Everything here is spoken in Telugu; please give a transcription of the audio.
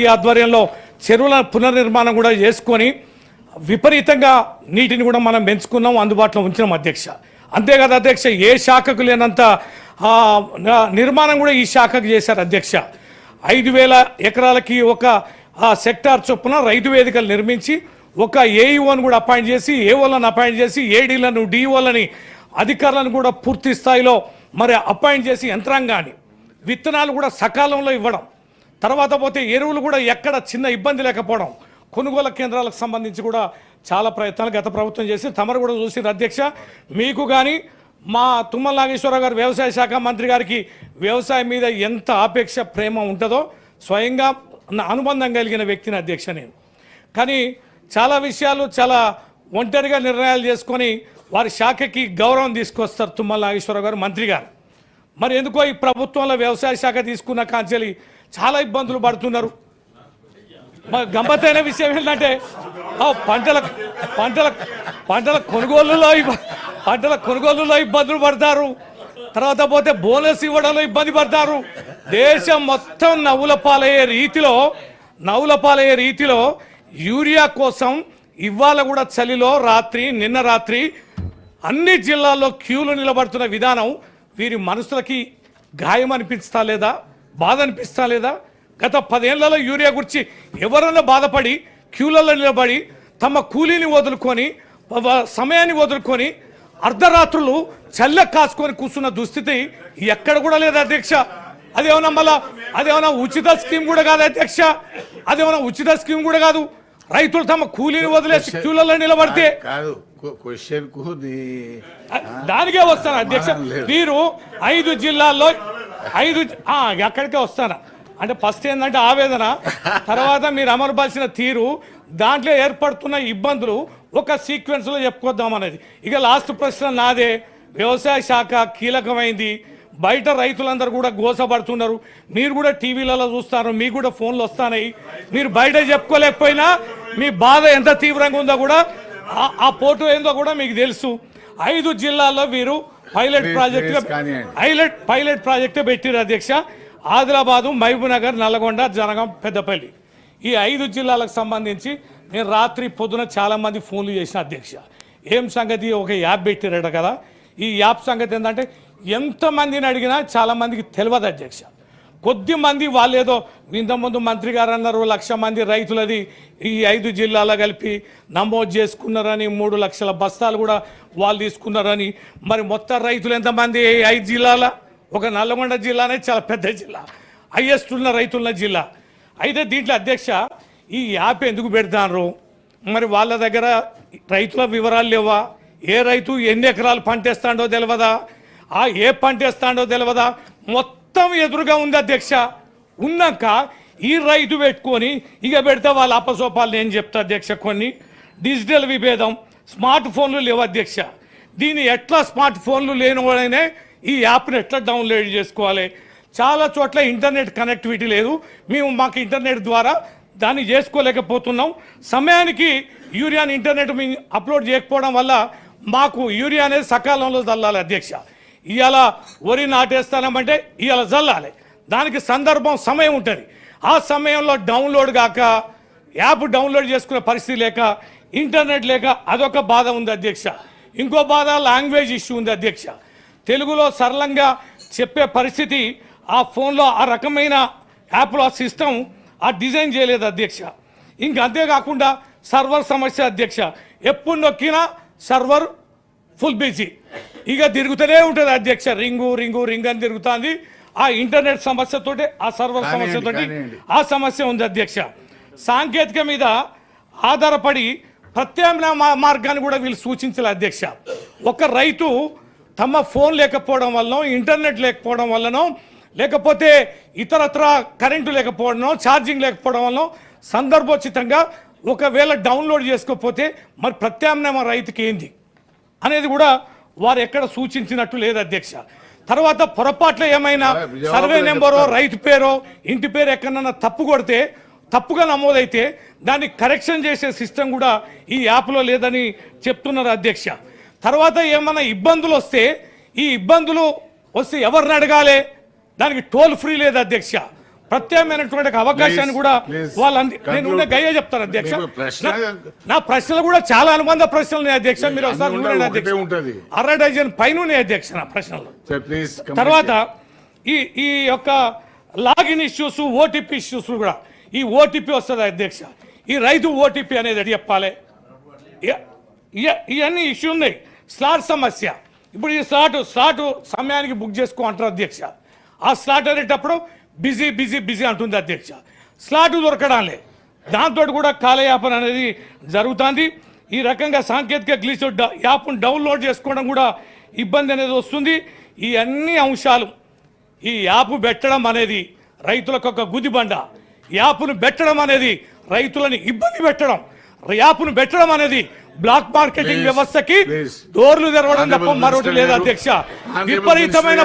ఈ ఆధ్వర్యంలో చెరువుల పునర్నిర్మాణం కూడా చేసుకొని విపరీతంగా నీటిని కూడా మనం పెంచుకున్నాం, అందుబాటులో ఉంచినాం అధ్యక్ష. అంతేకాదు అధ్యక్ష, ఏ శాఖకు లేనంత నిర్మాణం కూడా ఈ శాఖకు చేశారు అధ్యక్ష. 5,000 ఎకరాలకి ఒక సెక్టార్ చొప్పున రైతు వేదికలు నిర్మించి ఒక ఏఈఓను కూడా అపాయింట్ చేసి, ఏఓలను అపాయింట్ చేసి, ఏడీలను, డిఓలని, అధికారులను కూడా పూర్తి స్థాయిలో మరి అపాయింట్ చేసి యంత్రాంగాన్ని, విత్తనాలు కూడా సకాలంలో ఇవ్వడం, తర్వాత పోతే ఎరువులు కూడా ఎక్కడ చిన్న ఇబ్బంది లేకపోవడం, కొనుగోలు కేంద్రాలకు సంబంధించి కూడా చాలా ప్రయత్నాలు గత ప్రభుత్వం చేసి తమరు కూడా చూసిరు అధ్యక్ష. మీకు కానీ మా తుమ్మల నాగేశ్వరరావు గారు వ్యవసాయ శాఖ మంత్రి గారికి వ్యవసాయం మీద ఎంత ఆపేక్ష ప్రేమ ఉంటుందో స్వయంగా అనుబంధం కలిగిన వ్యక్తిని అధ్యక్ష నేను. కానీ చాలా విషయాలు చాలా ఒంటరిగా నిర్ణయాలు చేసుకొని వారి శాఖకి గౌరవం తీసుకొస్తారు తుమ్మల నాగేశ్వరరావు గారు మంత్రి గారు. మరి ఎందుకో ఈ ప్రభుత్వంలో వ్యవసాయ శాఖ తీసుకున్న కాంచెలి చాలా ఇబ్బందులు పడుతున్నారు. గమ్మత్తైన విషయం ఏంటంటే పంటల కొనుగోలులో ఇబ్బందులు పడతారు, తర్వాత పోతే బోనస్ ఇవ్వడంలో ఇబ్బంది పడతారు. దేశం మొత్తం నవ్వుల పాలయ్యే రీతిలో యూరియా కోసం ఇవాళ కూడా చలిలో నిన్న రాత్రి అన్ని జిల్లాల్లో క్యూలు నిలబడుతున్న విధానం వీరి మనసులకి గాయం అనిపిస్తా లేదా, బాధ అనిపిస్తా లేదా? గత 10 ఏళ్లలో యూరియా గురించి ఎవరన్నా బాధపడి క్యూలలో నిలబడి తమ కూలీని వదులుకొని సమయాన్ని వదులుకొని అర్ధరాత్రులు చల్ల కాసుకొని కూర్చున్న దుస్థితి ఎక్కడ కూడా లేదు అధ్యక్ష. అదేమన్నా ఉచిత స్కీమ్ కూడా కాదు అధ్యక్ష, ఉచిత స్కీమ్ కూడా కాదు. రైతులు తమ కూలీని వదిలేసి క్యూలలో నిలబడితే దానికే వస్తాను అధ్యక్ష. మీరు 5 జిల్లాల్లో ఎక్కడికే వస్తారా అంటే ఫస్ట్ ఏంటంటే ఆవేదన, తర్వాత మీరు అమలుపరిచిన తీరు, దాంట్లో ఏర్పడుతున్న ఇబ్బందులు ఒక సీక్వెన్స్లో చెప్పుకొద్దాం అనేది. ఇక లాస్ట్ ప్రశ్న నాదే. వ్యవసాయ శాఖ కీలకమైంది, బయట రైతులందరూ కూడా గోసపడుతున్నారు, మీరు కూడా టీవీలలో చూస్తారు, మీకు కూడా ఫోన్లు వస్తున్నాయి. మీరు బయట చెప్పుకోలేకపోయినా మీ బాధ ఎంత తీవ్రంగా ఉందో కూడా ఆ ఫోటో ఏందో కూడా మీకు తెలుసు. 5 జిల్లాల్లో వీరు పైలట్ ప్రాజెక్టు పెట్టారు అధ్యక్ష. ఆదిలాబాదు, మహబూబ్నగర్, నల్గొండ, జనగాం, పెద్దపల్లి, ఈ 5 జిల్లాలకు సంబంధించి నేను రాత్రి పొద్దున చాలామంది ఫోన్లు చేసిన అధ్యక్ష. ఏం సంగతి, ఒక యాప్ పెట్టారట కదా. ఈ యాప్ సంగతి ఏంటంటే ఎంతమందిని అడిగినా చాలామందికి తెలియదు అధ్యక్ష. కొద్దిమంది వాళ్ళు ఏదో ఇంతకుముందు మంత్రి గారు అన్నారు 1,00,000 మంది రైతులది ఈ 5 జిల్లాలో కలిపి నమోదు చేసుకున్నారని, 3 లక్షల బస్తాలు కూడా వాళ్ళు తీసుకున్నారని. మరి మొత్తం రైతులు ఎంతమంది 5 జిల్లాల? ఒక నల్గొండ జిల్లానే చాలా పెద్ద జిల్లా, హైయెస్ట్ ఉన్న రైతున్న జిల్లా. అయితే దీంట్లో అధ్యక్ష ఈ యాప్ ఎందుకు పెడతారు? మరి వాళ్ళ దగ్గర రైతుల వివరాలు లేవా? ఏ రైతు ఎన్ని ఎకరాలు పంటేస్తాడో తెలియదా? ఏ పంటేస్తాడో తెలియదా? మొత్తం ఎదురుగా ఉంది అధ్యక్ష. ఉన్నాక ఈ రైతు పెట్టుకొని ఇక పెడితే వాళ్ళ అపసోపాలు నేను చెప్తా అధ్యక్ష. కొన్ని డిజిటల్ విభేదం, స్మార్ట్ ఫోన్లు లేవు అధ్యక్ష. దీన్ని ఎట్లా స్మార్ట్ ఫోన్లు లేని వాళ్ళనే ఈ యాప్ని ఎట్లా డౌన్లోడ్ చేసుకోవాలి? చాలా చోట్ల ఇంటర్నెట్ కనెక్టివిటీ లేదు, మాకు ఇంటర్నెట్ ద్వారా దాన్ని చేసుకోలేకపోతున్నాం. సమయానికి యూరియాని ఇంటర్నెట్ అప్లోడ్ చేయకపోవడం వల్ల మాకు యూరియా అనేది సకాలంలో చల్లాలి అధ్యక్ష. ఇవాళ వరి నాటేస్తామంటే ఇవాళ చల్లాలి, దానికి సందర్భం సమయం ఉంటుంది. ఆ సమయంలో డౌన్లోడ్ కాక, యాప్ డౌన్లోడ్ చేసుకునే పరిస్థితి లేక, ఇంటర్నెట్ లేక అదొక బాధ ఉంది అధ్యక్ష. ఇంకో బాధ లాంగ్వేజ్ ఇష్యూ ఉంది అధ్యక్ష. తెలుగులో సరళంగా చెప్పే పరిస్థితి ఆ ఫోన్లో ఆ రకమైన యాప్లో ఆ సిస్టమ్ డిజైన్ చేయలేదు అధ్యక్ష. ఇంకా అంతేకాకుండా సర్వర్ సమస్య అధ్యక్ష. ఎప్పుడు నొక్కినా సర్వర్ ఫుల్ బిజీ, ఇక తిరుగుతూనే ఉంటుంది అధ్యక్ష. రింగు అని తిరుగుతుంది. ఆ ఇంటర్నెట్ సమస్యతోటి, ఆ సర్వర్ సమస్యతోటి ఆ సమస్య ఉంది అధ్యక్ష. సాంకేతిక మీద ఆధారపడి ప్రత్యామ్నాయ మార్గాన్ని కూడా వీళ్ళు సూచించాలి అధ్యక్ష. ఒక రైతు తమ ఫోన్ లేకపోవడం వలన, ఇంటర్నెట్ లేకపోవడం వలన, లేకపోతే ఇతరత్ర కరెంటు లేకపోవడం, ఛార్జింగ్ లేకపోవడం వలన సందర్భోచితంగా ఒకవేళ డౌన్లోడ్ చేసుకోకపోతే మరి ప్రత్యామ్నాయ రైతుకి ఏంది అనేది కూడా వారు ఎక్కడ సూచించినట్టు లేదు అధ్యక్ష. తర్వాత పొరపాట్లు ఏమైనా సర్వే నెంబరో, రైతు పేరో, ఇంటి పేరు ఎక్కడన్నా తప్పుగా నమోదైతే దాన్ని కరెక్షన్ చేసే సిస్టమ్ కూడా ఈ యాప్లో లేదని చెప్తున్నారు అధ్యక్ష. తర్వాత ఏమైనా ఇబ్బందులు వస్తే, ఈ ఇబ్బందులు వస్తే ఎవరిని అడగాలి? దానికి టోల్ ఫ్రీ లేదు అధ్యక్ష. ప్రత్యేకమైనటువంటి అవకాశాన్ని కూడా వాళ్ళు నేను గయ్యే చెప్తాను అధ్యక్ష. నా ప్రశ్నలు కూడా చాలా అనుబంధ ప్రశ్నలు ఉన్నాయి అధ్యక్ష. మీరు ఒకసారి అధ్యక్ష 60 డజన్ పైన ఉన్నాయి అధ్యక్ష నా ప్రశ్నలు. తర్వాత ఈ యొక్క లాగిన్ ఇష్యూస్, ఓటీపీ ఇష్యూస్ కూడా, ఈ ఓటీపీ వస్తుంది అధ్యక్ష. ఈ రైతు ఓటీపీ అనేది ఎట్లా చెప్పాలి? ఇవన్నీ ఇష్యూ ఉన్నాయి. స్లాట్ సమస్య, ఇప్పుడు ఈ స్లాట్ సమయానికి బుక్ చేసుకో అంటారు అధ్యక్ష. ఆ స్లాట్ అనేటప్పుడు బిజీ బిజీ బిజీ అంటుంది అధ్యక్ష. స్లాట్ దొరకడాలే, దాంతో కూడా కాలయాపన అనేది జరుగుతుంది. ఈ రకంగా సాంకేతిక గ్లిచ్ యాప్ను డౌన్లోడ్ చేసుకోవడం కూడా ఇబ్బంది అనేది వస్తుంది. ఈ అన్ని అంశాలు, ఈ యాప్ పెట్టడం అనేది రైతులకు ఒక గుదిబండ, యాప్ను పెట్టడం అనేది రైతులను ఇబ్బంది పెట్టడం, యాప్ను పెట్టడం అనేది బ్లాక్ మార్కెటింగ్ వ్యవస్థకి డోర్లు తెరవడం తప్ప మరొకటి లేదు అధ్యక్ష. విపరీతమైన